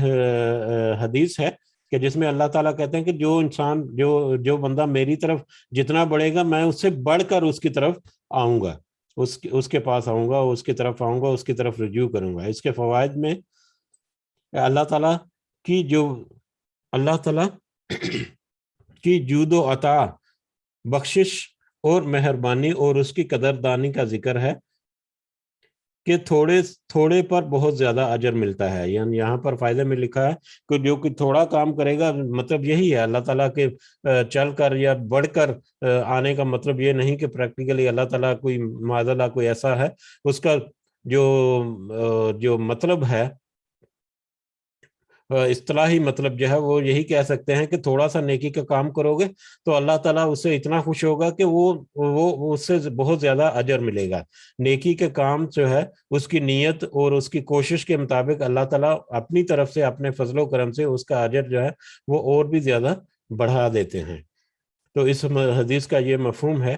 حدیث ہے کہ جس میں اللہ تعالیٰ کہتے ہیں کہ جو انسان جو بندہ میری طرف جتنا بڑھے گا میں اس سے بڑھ کر اس کی طرف آؤں گا، اس کے پاس آؤں گا، اس کی طرف آؤں گا، اس کی طرف رجوع کروں گا۔ اس کے فوائد میں اللہ تعالیٰ کی اللہ تعالیٰ کی جود و عطا، بخشش اور مہربانی اور اس کی قدردانی کا ذکر ہے کہ تھوڑے پر بہت زیادہ اجر ملتا ہے۔ یعنی یہاں پر فائدے میں لکھا ہے کہ جو کہ تھوڑا کام کرے گا، مطلب یہی ہے اللہ تعالیٰ کے چل کر یا بڑھ کر آنے کا مطلب یہ نہیں کہ پریکٹیکلی اللہ تعالیٰ کوئی معاذ اللہ کوئی ایسا ہے، اس کا جو مطلب ہے اصطلاحی مطلب جو ہے وہ یہی کہہ سکتے ہیں کہ تھوڑا سا نیکی کا کام کرو گے تو اللہ تعالیٰ اس سے اتنا خوش ہوگا کہ وہ اس سے بہت زیادہ اجر ملے گا۔ نیکی کے کام جو ہے اس کی نیت اور اس کی کوشش کے مطابق اللہ تعالیٰ اپنی طرف سے اپنے فضل و کرم سے اس کا اجر جو ہے وہ اور بھی زیادہ بڑھا دیتے ہیں۔ تو اس حدیث کا یہ مفہوم ہے۔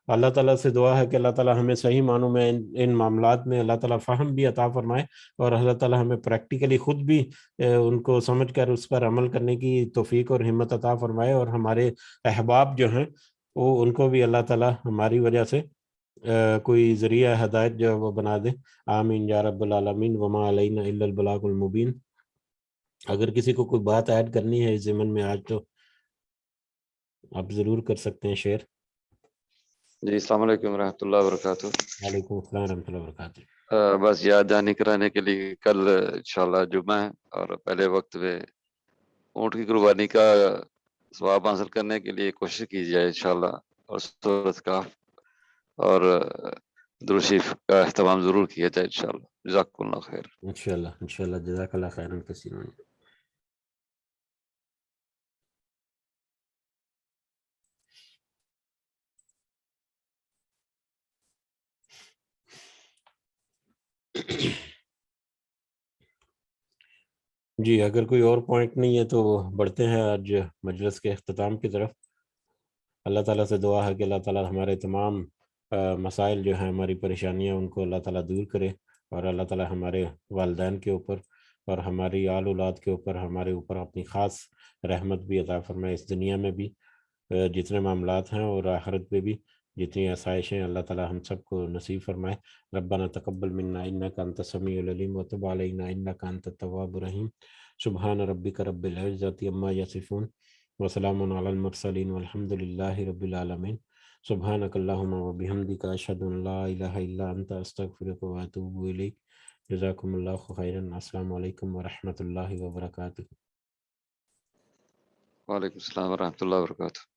اللہ تعالیٰ سے دعا ہے کہ اللہ تعالیٰ ہمیں صحیح معنوں میں ان معاملات میں اللہ تعالیٰ فہم بھی عطا فرمائے، اور اللہ تعالیٰ ہمیں پریکٹیکلی خود بھی ان کو سمجھ کر اس پر عمل کرنے کی توفیق اور ہمت عطا فرمائے، اور ہمارے احباب جو ہیں ان کو بھی اللہ تعالیٰ ہماری وجہ سے کوئی ذریعہ ہدایت جو ہے وہ بنا دے۔ آمین یا رب العالمین۔ وما علینا الا البلاغ المبین۔ اگر کسی کو کوئی بات ایڈ کرنی ہے اس ضمن میں آج تو آپ ضرور کر سکتے ہیں شیئر۔ جی السلام علیکم ورحمۃ اللہ وبرکاتہ۔ وعلیکم السلام ورحمۃ اللہ وبرکاتہ۔ بس یاد دہانی کرانے کے لیے کل انشاءاللہ جمعہ ہے، اور پہلے وقت میں اونٹ کی قربانی کا ثواب حاصل کرنے کے لیے کوشش کی جائے انشاءاللہ، اور سورۃ کہف اور درود شریف کا اہتمام ضرور کیا جائے انشاءاللہ۔ جزاکم اللہ خیر۔ انشاءاللہ جزاک اللہ خیرا کثیرا۔ جی اگر کوئی اور پوائنٹ نہیں ہے تو بڑھتے ہیں آج مجلس کے اختتام کی طرف۔ اللہ تعالیٰ سے دعا ہے کہ اللہ تعالیٰ ہمارے تمام مسائل جو ہیں، ہماری پریشانیاں، ان کو اللہ تعالیٰ دور کرے، اور اللہ تعالیٰ ہمارے والدین کے اوپر اور ہماری آل اولاد کے اوپر ہمارے اوپر اپنی خاص رحمت بھی عطا فرمائے، اس دنیا میں بھی جتنے معاملات ہیں اور آخرت میں بھی جتنی آسائشیں، اللہ تعالیٰ ہم سب کو نصیب فرمائے۔ ربنا تقبل منا انک انت السمیع العلیم وتب علینا انک انت التواب الرحیم۔ سبحان ربک رب العزۃ عما یصفون وسلام علی المرسلین والحمد للہ رب العالمین۔ سبحانک اللہم وبحمدک اشہد ان لا الہ الا انت استغفرک واتوب الیک۔ جزاکم اللہ خیرا۔ السلام علیکم ورحمۃ اللہ وبرکاتہ۔ وعلیکم السلام ورحمۃ اللہ وبرکاتہ۔